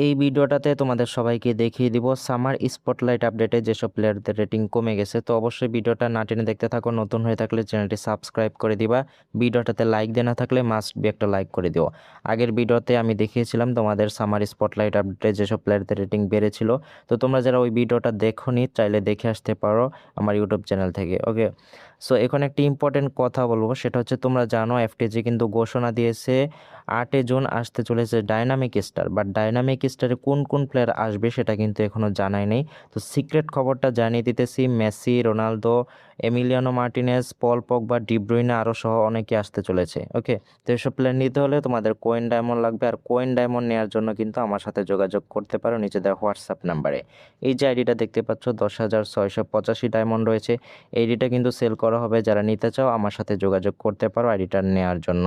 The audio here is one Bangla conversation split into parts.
এই ভিডিওটাতে তোমাদের সবাইকে দেখিয়ে দিব সামার স্পটলাইট আপডেটে যেসব প্লেয়ারদের রেটিং কমে গেছে। তো অবশ্যই ভিডিওটা না টেনে দেখতে থাকো। নতুন হয়ে থাকলে চ্যানেলটি সাবস্ক্রাইব করে দিবা। ভিডিওটাতে লাইক দেওয়া না থাকলে মাস্ট বি একটা লাইক করে দিও। আগের ভিডিওতে আমি দেখিয়েছিলাম তোমাদের সামার স্পটলাইট আপডেটে যেসব প্লেয়ারদের রেটিং বেড়েছিল। তো তোমরা যারা ওই ভিডিওটা দেখোনি চাইলে দেখে আসতে পারো আমার ইউটিউব চ্যানেল থেকে। ওকে, সো এখন একটি ইম্পর্টেন্ট কথা বলবো, সেটা হচ্ছে তোমরা জানো এফটিজি কিন্তু ঘোষণা দিয়েছে 8 জুন আসতে চলেছে ডাইনামিক স্টার। বাট ডাইনামিক স্টারে কোন কোন প্লেয়ার আসবে সেটা কিন্তু এখনো জানাই নেই। তো সিক্রেট খবরটা জানিয়ে দিতেছি, Messi, Ronaldo, Emiliano Martinez, Paul Pogba, De Bruyne আরও সহ অনেকে আসতে চলেছে। ওকে, তো এসব প্লেয়ার নিতে হলে তোমাদের কোয়েন ডায়মন্ড লাগবে। আর কোয়েন ডায়মন্ড নেওয়ার জন্য কিন্তু আমার সাথে যোগাযোগ করতে পারো নিচে দেওয়া হোয়াটসঅ্যাপ নাম্বারে। এই যে আইডিটা দেখতে পাচ্ছ 10,685 ডায়মন্ড রয়েছে, এই আইডিটা কিন্তু সেল করা হবে। যারা নিতে চাও আমার সাথে যোগাযোগ করতে পারো আইডিটা নেওয়ার জন্য।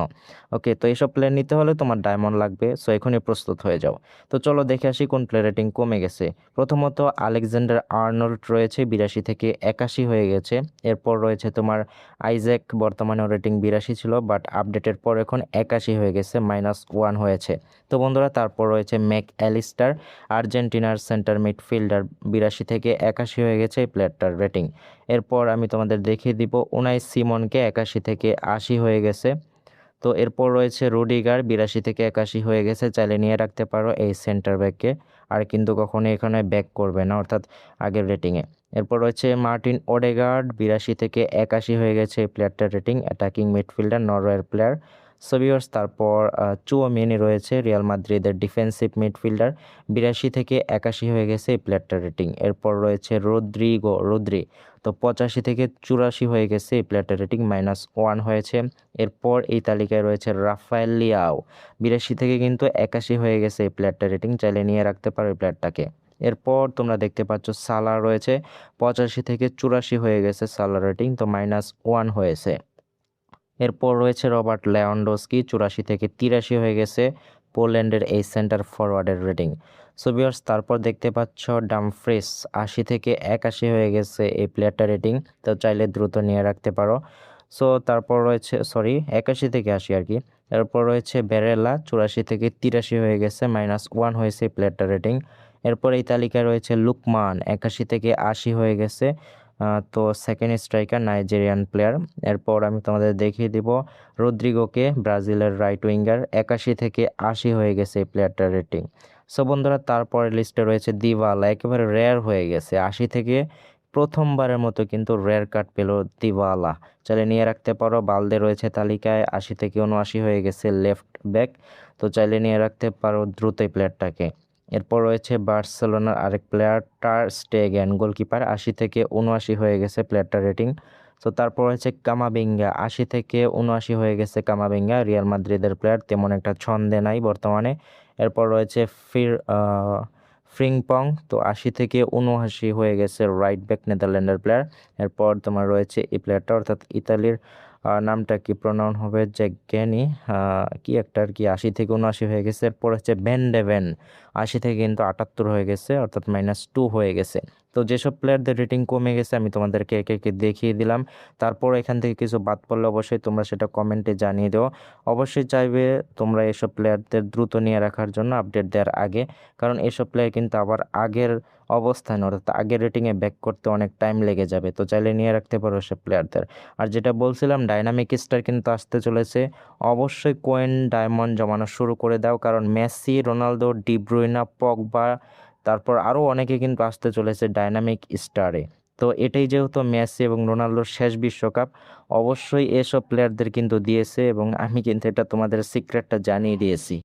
ওকে, তো এইসব প্লেয়ার নিতে হলে তোমার ডায়মন্ড লাগবে, সো এখনই প্রস্তুত হয়ে যাও। তো চলো দেখে আসি কোন প্লেয়ার রেটিং কমে গেছে। প্রথমত আলেকজান্ডার আর্নল্ড রয়েছে 82 থেকে 81 হয়ে গেছে। এরপর রয়েছে তোমার আইজ্যাক, বর্তমানে রেটিং 82 ছিল বাট আপডেটের পর এখন 81 হয়ে গেছে, -1 হয়েছে। তো বন্ধুরা তারপর রয়েছে ম্যাক অ্যালিস্টার, আর্জেন্টিনার সেন্টার মিডফিল্ডার, 82 থেকে 81 হয়ে গেছে এই প্লেয়ারটার রেটিং। এরপর আমি তোমাদের দেখিয়ে দিব উনাই সিমনকে 81 থেকে 80 হয়ে গেছে। তো এরপর রয়েছে রুডিগার, 82 থেকে 81 হয়ে গেছে, চাইলে নিয়ে রাখতে পারো এই সেন্টার ব্যাককে। আর কিন্তু কখনো এখানে ব্যাক করবে না, অর্থাৎ আগের রেটিংয়ে। এরপর রয়েছে মার্টিন ওডেগার্ড, 82 থেকে 81 হয়ে গেছে এই প্লেয়ারটার রেটিং, অ্যাটাকিং মিডফিল্ডার, নরওয়ের প্লেয়ার। সোভিয়ার্স তারপর চুয়ামেনি রয়েছে রিয়াল মাদ্রিদের ডিফেন্সিভ মিডফিল্ডার, 82 থেকে 81 হয়ে গেছে এই প্লেয়ারটার রেটিং। এরপর রয়েছে রুদ্রি, তো 85 থেকে 84 হয়ে গেছে এই প্লেয়ারটার রেটিং, -1 হয়েছে। এরপর এই তালিকায় রয়েছে রাফায়েল লিয়াও, 82 থেকে কিন্তু 81 হয়ে গেছে এই প্লেয়ারটার রেটিং, চাইলে নিয়ে রাখতে পারো এই প্লেয়ারটাকে। এরপর তোমরা দেখতে পাচ্ছ সালা রয়েছে 85 থেকে 84 হয়ে গেছে সালা রেটিং, তো -1 হয়েছে। এরপর রয়েছে রবার্ট লেভানডস্কি, 84 থেকে 83 হয়ে গেছে পোল্যান্ডের এই সেন্টার ফরওয়ার্ডের রেটিং। সো ভিউয়ার্স তারপর দেখতে পাচ্ছ ডামফ্রিস, 80 থেকে 81 হয়ে গেছে এই প্লেয়ারটা রেটিং, তো চাইলে দ্রুত নিয়ে রাখতে পারো। সো তারপর রয়েছে 81 থেকে 80 আর কি। এরপর রয়েছে বেরেলা, 84 থেকে 83 হয়ে গেছে, -1 হয়েছে এই প্লেয়ারটা রেটিং। এরপর এই তালিকায় রয়েছে লুকমান, 81 থেকে 80 হয়ে গেছে, তো সেকেন্ড স্ট্রাইকার নাইজেরিয়ান প্লেয়ার। এরপর আমি তোমাদের দেখিয়ে দিব রদ্রিগোকে, ব্রাজিলের রাইট উইঙ্গার, 81 থেকে 80 হয়ে গেছে এই প্লেয়ারটার রেটিং। সো বন্ধুরা তারপরে লিস্টে রয়েছে দিবালা, একেবারে রেয়ার হয়ে গেছে, 80 থেকে প্রথমবারের মতো কিন্তু রেয়ার কার্ড পেল দিবালা, চাইলে নিয়ে রাখতে পারো। বালদে রয়েছে তালিকায়, 80 থেকে 79 হয়ে গেছে লেফট ব্যাক, তো চাইলে নিয়ে রাখতে পারো দ্রুত এই প্লেয়ারটাকে। এরপর রয়েছে বার্সেলোনার আরেক প্লেয়ার টার স্টেগেন, গোলকিপার, 80 থেকে 79 হয়ে গেছে প্লেয়ারটার রেটিং। তো তারপর রয়েছে কামাবিঙ্গা, 80 থেকে 79 হয়ে গেছে কামাবিঙ্গা, রিয়াল মাদ্রিদের প্লেয়ার, তেমন একটা ছন্দে নাই বর্তমানে। এরপর রয়েছে ফ্রিংপং, তো 80 থেকে 79 হয়ে গেছে রাইট ব্যাক, নেদারল্যান্ডের প্লেয়ার। এরপর তোমার রয়েছে এই প্লেয়ারটা, অর্থাৎ ইতালির নামটা কি প্রনাউন হবে, জ্যাগনি কি একটা আর কি, 80 থেকে 79 হয়ে গেছে। এরপর হচ্ছে ভ্যান 80 থেকে কিন্তু 78 হয়ে গেছে, অর্থাৎ -2 হয়ে গেছে। তো যেসব প্লেয়ারদের রেটিং কমে গেছে আমি তোমাদেরকে একে একে দেখিয়ে দিলাম। তারপর এখান থেকে কিছু বাদ পড়লে অবশ্যই তোমরা সেটা কমেন্টে জানিয়ে দাও। অবশ্যই চাইবে তোমরা এসব প্লেয়ারদের দ্রুত নিয়ে রাখার জন্য আপডেট দেওয়ার আগে, কারণ এসব প্লেয়ার কিন্তু আবার আগের অবস্থান অর্থাৎ আগের রেটিংয়ে ব্যাক করতে অনেক টাইম লেগে যাবে, তো চাইলে নিয়ে রাখতে পারো এসব প্লেয়ারদের। আর যেটা বলছিলাম ডাইনামিক স্টার কিন্তু আসতে চলেছে, অবশ্যই কোয়েন ডায়মন্ড জমানো শুরু করে দাও, কারণ Messi, Ronaldo, De Bruyne, Pogba, তারপর আরও অনেকে কিন্তু আসতে চলেছে ডাইনামিক স্টারে। তো এটাই যেহেতু মেসি এবং রোনালদোর শেষ বিশ্বকাপ, অবশ্যই এসব প্লেয়ারদের কিন্তু দিয়েছে এবং আমি কিন্তু এটা তোমাদের সিক্রেটটা জানিয়ে দিয়েছি।